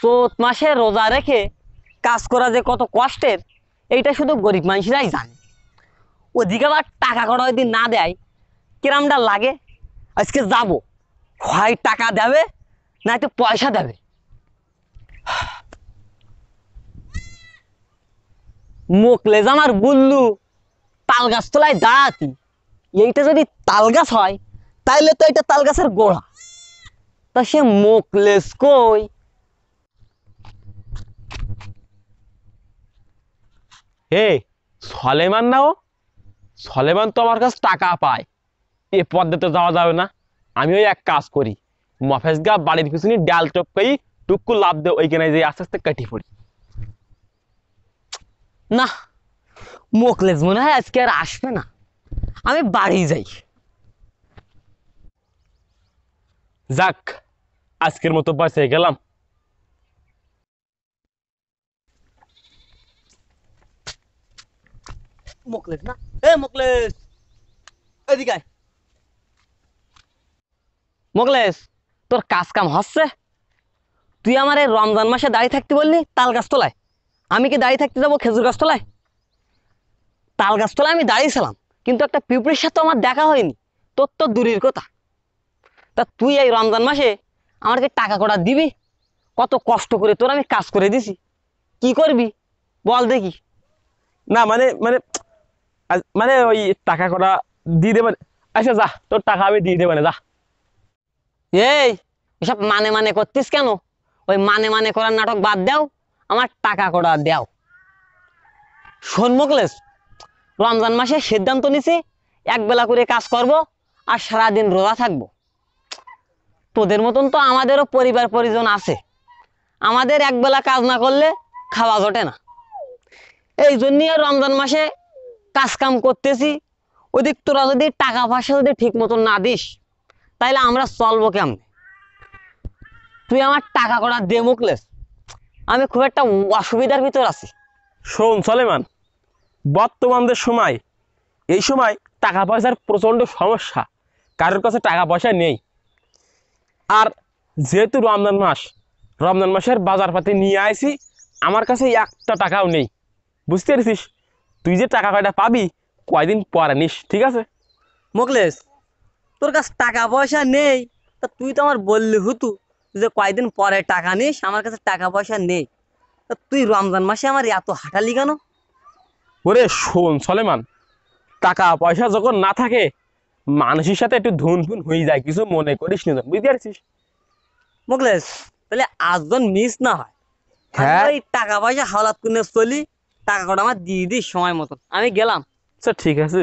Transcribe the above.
চৈত মাসে রোজা রেখে কাজ করা যে কত কষ্টের এইটা শুধু গরিব মানুষরাই জানে। ওদিকে আবার টাকা কড়া যদি না দেয় কিরামটা লাগে। আজকে যাব, হয় টাকা দেবে না একটু পয়সা দেবে। মোকলেজ আমার বুল্লু তাল গাছ তলায় দাঁড়াতি, এইটা যদি তাল গাছ হয় তাইলে তো এটা তাল গাছের গোড়া। তা সে মোকলেজ কই? হে, সলেমান না ও? সলেমান তো আমার কাছে টাকা পায়, এ পথে তো যাওয়া যাবে না। আমি ওই এক কাজ করি, মফেজ গা বাড়ির পিছনে ডাল টপকাই টুকু লাভ দে, ওইখানে যে আস্তে আস্তে কাটি পড়ি। না, মোকলেজ মনে হয় আজকে আর আসবে না, আমি বাড়ি যাই। যাক, আজকের মতো বাঁচে গেলাম। মোকলেজ না, এ মোকলেজ, এদিকে আয়। মোকলেজ, তোর কাজ কাম হচ্ছে? তুই আমার এই রমজান মাসে দাঁড়িয়ে থাকতে বললি তাল গাছ তলায়, আমি কি দাঁড়িয়ে থাকতে যাবো খেজুর গাছ তলায়? তাল গাছ তলায় আমি দাঁড়িয়েছিলাম, কিন্তু একটা পিঁপড়ের সাথে আমার দেখা হয়নি, তোর তো দূরের কথা। তা তুই এই রমজান মাসে আমাকে টাকা কড়া দিবি? কত কষ্ট করে তোর আমি কাজ করে দিছি, কি করবি বল দেখি। না মানে মানে মানে ওই টাকা কটা দিয়ে দেবেন। আচ্ছা যা, তোর টাকা আমি দিয়ে দেবেন, যা। এই, এসব মানে মানে করতিস কেন? ওই মানে মানে করার নাটক বাদ দাও, আমার টাকা কড়া দাও। শোন মোকলেস, রমজান মাসে সিদ্ধান্ত নিছি এক বেলা করে কাজ করব আর সারাদিন রোজা থাকবো। তোদের মতন তো আমাদেরও পরিবার পরিজন আছে, আমাদের এক বেলা কাজ না করলে খাওয়া জোটে না। এই জন্যই আর রমজান মাসে কাজ কাম করতেছি। ওদিক তোরা যদি টাকা পয়সা যদি ঠিক মতন না দিস তাইলে আমরা চলবো কেমনে? তুই আমার টাকা কড়া দে মুকলেস, আমি খুব একটা অসুবিধার ভিতর আছি। শোন সলেমান, বর্তমানদের সময়, এই সময় টাকা পয়সার প্রচণ্ড সমস্যা, কারোর কাছে টাকা পয়সা নেই। আর যেহেতু রমজান মাস, রমজান মাসের বাজারপাতি নিয়ে আইছি, আমার কাছে একটা টাকাও নেই। বুঝতে পেরেছিস? তুই যে টাকা কয়টা পাবি কয়দিন পরে নিস, ঠিক আছে? মুকলেস, তোর কাছে টাকা পয়সা নেই, তা তুই তো আমার বললি হতু যে কয়দিন পরে টাকা নিস, আমার কাছে টাকা পয়সা নেই। তা তুই রমজান মাসে আমার এত হাঁটালি কেন? ওরে শোন সলেমান, টাকা পয়সা যখন না থাকে মানুষের সাথে একটু ধুন ধুন হয়ে যায়, কিছু মনে করিস নি, বুঝতে পারছিস? মুকলেস, তাহলে আজজন মিস না হয়, হ্যাঁ, ওই টাকা পয়সা হাওলাত করে চলি, টাকা কটা আমার দিয়ে দিস সময় মতন, আমি গেলাম। আচ্ছা ঠিক আছে।